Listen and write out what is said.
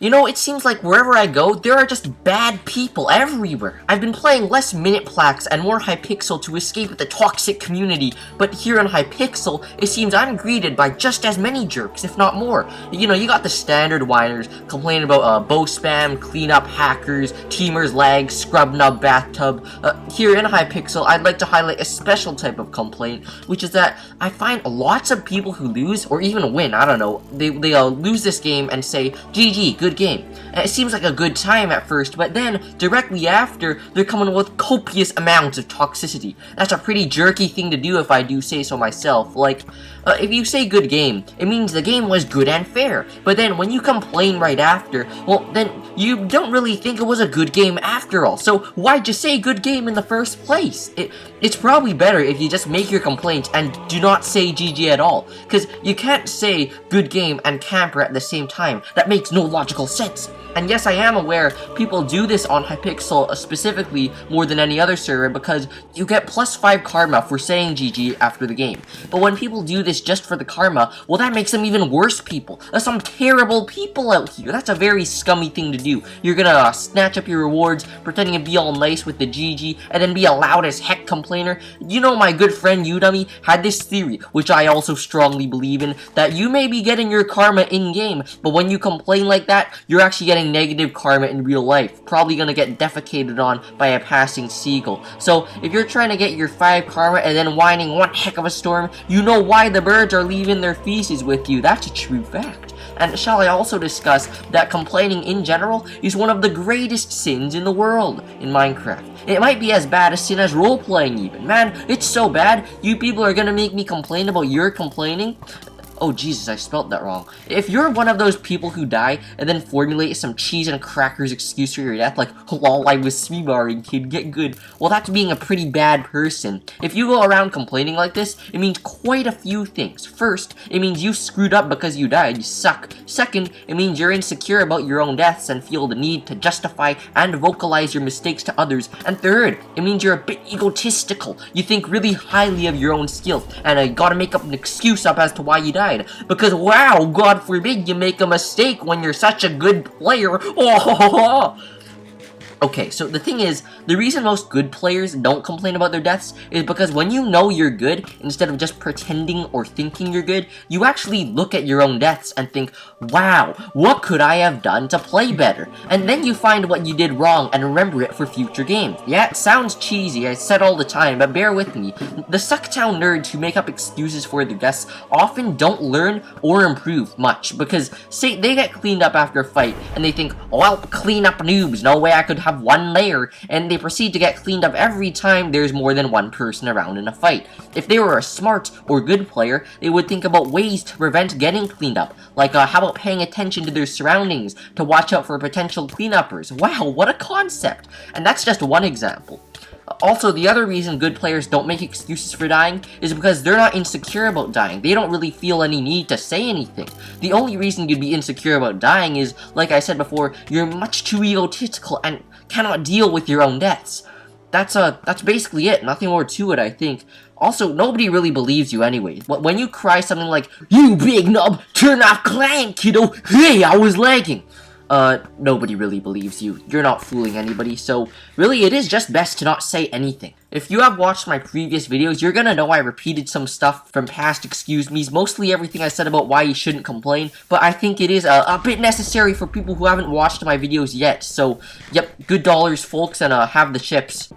You know, it seems like wherever I go, there are just bad people everywhere. I've been playing less Minute Plaques and more Hypixel to escape the toxic community, but here in Hypixel, it seems I'm greeted by just as many jerks, if not more. You know, you got the standard whiners complaining about bow spam, cleanup hackers, teamers lag, scrub nub bathtub. Here in Hypixel, I'd like to highlight a special type of complaint, which is that I find lots of people who lose, or even win, I don't know, they lose this game and say, GG, good game. And it seems like a good time at first, but then, directly after, they're coming with copious amounts of toxicity. That's a pretty jerky thing to do if I do say so myself. Like, if you say good game, it means the game was good and fair. But then, when you complain right after, well, then you don't really think it was a good game after all. So, why'd you say good game in the first place? It's probably better if you just make your complaints and do not say GG at all. Because you can't say good game and camper at the same time. That makes no logical sense. And yes, I am aware people do this on Hypixel specifically more than any other server because you get +5 karma for saying GG after the game. But when people do this just for the karma, well, that makes them even worse people. There's some terrible people out here. That's a very scummy thing to do. You're gonna snatch up your rewards, pretending to be all nice with the GG, and then be a loud as heck complainer. You know, my good friend Udemy had this theory, which I also strongly believe in, that you may be getting your karma in-game, but when you complain like that, you're actually getting negative karma in real life, probably gonna get defecated on by a passing seagull. So, if you're trying to get your 5 karma and then whining one heck of a storm, you know why the birds are leaving their feces with you. That's a true fact. And shall I also discuss that complaining in general is one of the greatest sins in the world in Minecraft. It might be as bad a sin as role-playing even. Man, it's so bad, you people are gonna make me complain about your complaining? Oh Jesus, I spelt that wrong. If you're one of those people who die and then formulate some cheese and crackers excuse for your death, like, lol, I was smeebarring, kid, get good, well, that's being a pretty bad person. If you go around complaining like this, it means quite a few things. First, it means you screwed up because you died, you suck. Second, it means you're insecure about your own deaths and feel the need to justify and vocalize your mistakes to others. And third, it means you're a bit egotistical. You think really highly of your own skills, and you gotta make up an excuse up as to why you died. Because, wow, God forbid you make a mistake when you're such a good player. Oh, okay, so the thing is, the reason most good players don't complain about their deaths is because when you know you're good, instead of just pretending or thinking you're good, you actually look at your own deaths and think, wow, what could I have done to play better? And then you find what you did wrong and remember it for future games. Yeah, it sounds cheesy, I said all the time, but bear with me. The Sucktown nerds who make up excuses for their deaths often don't learn or improve much, because say they get cleaned up after a fight, and they think, oh, well, clean up noobs, no way I could have one layer, and they proceed to get cleaned up every time there's more than one person around in a fight. If they were a smart or good player, they would think about ways to prevent getting cleaned up, like how about paying attention to their surroundings to watch out for potential cleanuppers. Wow, what a concept! And that's just one example. Also, the other reason good players don't make excuses for dying is because they're not insecure about dying. They don't really feel any need to say anything. The only reason you'd be insecure about dying is, like I said before, you're much too egotistical and cannot deal with your own deaths. That's basically it. Nothing more to it, I think. Also, nobody really believes you anyway. When you cry something like, "You big nub, turn off clan, kiddo, hey, I was lagging," nobody really believes you. You're not fooling anybody, so really it is just best to not say anything. If you have watched my previous videos, you're gonna know I repeated some stuff from past excuse me's, mostly everything I said about why you shouldn't complain, but I think it is a bit necessary for people who haven't watched my videos yet, so, yep, good dollars, folks, and have the chips.